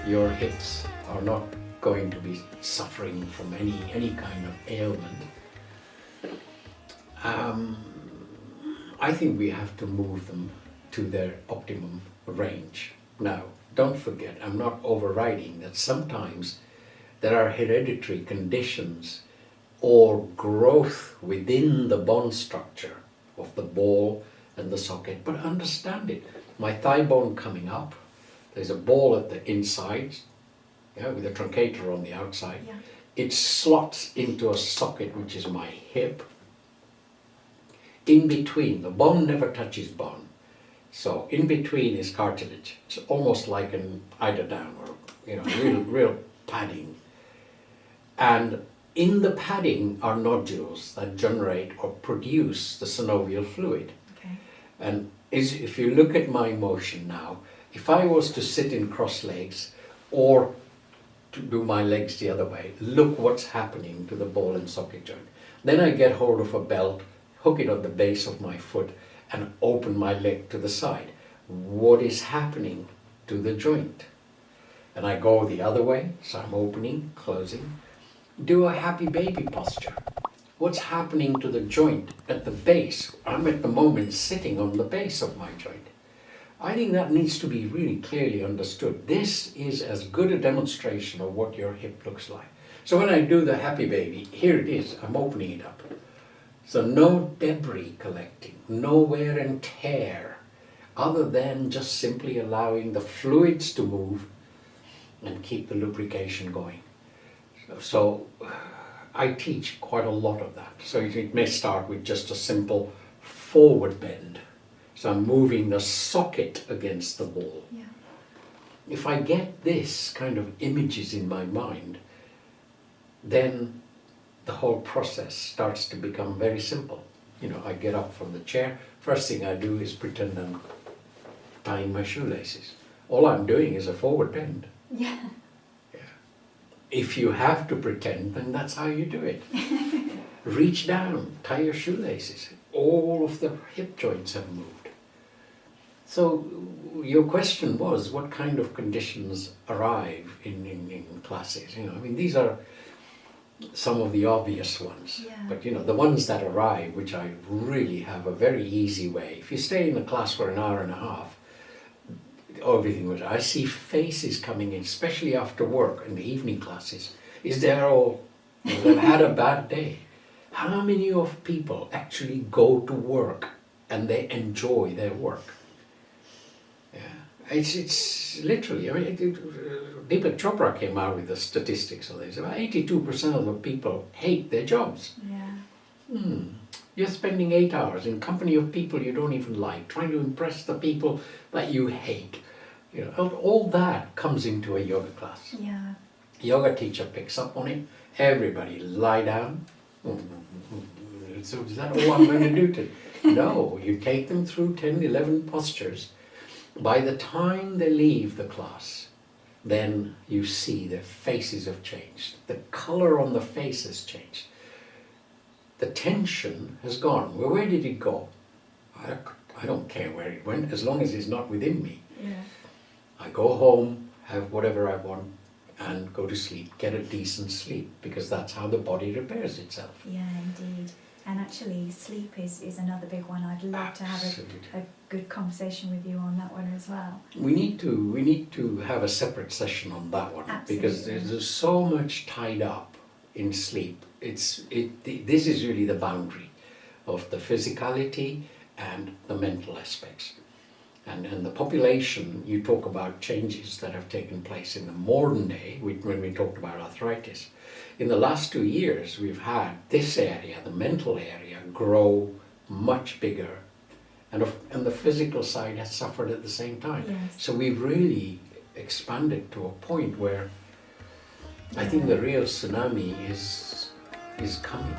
your hips are not going to be suffering from any kind of ailment, I think we have to move them to their optimum range. Now, don't forget, I'm not overriding that sometimes there are hereditary conditions or growth within the bone structure of the ball and the socket, but understand it. My thigh bone coming up, there's a ball at the inside, with a truncator on the outside. Yeah. It slots into a socket, which is my hip. In between, the bone never touches bone. So in between is cartilage. It's almost like an eiderdown or real padding. And in the padding are nodules that generate or produce the synovial fluid. Okay. And if you look at my motion now, if I was to sit in cross legs or to do my legs the other way, look what's happening to the ball and socket joint. Then I get hold of a belt, hook it on the base of my foot and open my leg to the side. What is happening to the joint? And I go the other way, so I'm opening, closing. Do a happy baby posture. What's happening to the joint at the base? I'm at the moment sitting on the base of my joint. I think that needs to be really clearly understood. This is as good a demonstration of what your hip looks like. So when I do the happy baby, here it is, I'm opening it up. So no debris collecting, no wear and tear, other than just simply allowing the fluids to move and keep the lubrication going. So I teach quite a lot of that. So it may start with just a simple forward bend. So I'm moving the socket against the ball. Yeah. If I get this kind of images in my mind, then the whole process starts to become very simple. I get up from the chair. First thing I do is pretend I'm tying my shoelaces. All I'm doing is a forward bend. Yeah. If you have to pretend, then that's how you do it. Reach down, tie your shoelaces. All of the hip joints have moved. So your question was, what kind of conditions arrive in classes? These are some of the obvious ones. Yeah. But the ones that arrive, which I really have a very easy way. If you stay in a class for an hour and a half, everything was. I see faces coming in, especially after work in the evening classes. They've had a bad day. How many of people actually go to work and they enjoy their work? Yeah, it's literally. Deepak Chopra came out with the statistics on this. About 82% of the people hate their jobs. Yeah. You're spending 8 hours in company of people you don't even like, trying to impress the people that you hate. All that comes into a yoga class. Yeah. Yoga teacher picks up on it. Everybody lie down. So is that all I'm going to do to? No, you take them through 10, 11 postures. By the time they leave the class, then you see their faces have changed. The color on the face has changed. The tension has gone. Well, where did it go? I don't care where it went, as long as it's not within me. Yeah. I go home, have whatever I want, and go to sleep, get a decent sleep, because that's how the body repairs itself. Yeah, indeed. And actually, sleep is another big one. I'd love to have a good conversation with you on that one as well. We need to have a separate session on that one. Absolutely. Because there's so much tied up in sleep. This is really the boundary of the physicality and the mental aspects. And the population, you talk about changes that have taken place in the modern day, when we talked about arthritis. In the last 2 years, we've had this area, the mental area, grow much bigger. And the physical side has suffered at the same time. Yes. So we've really expanded to a point where I think the real tsunami is coming.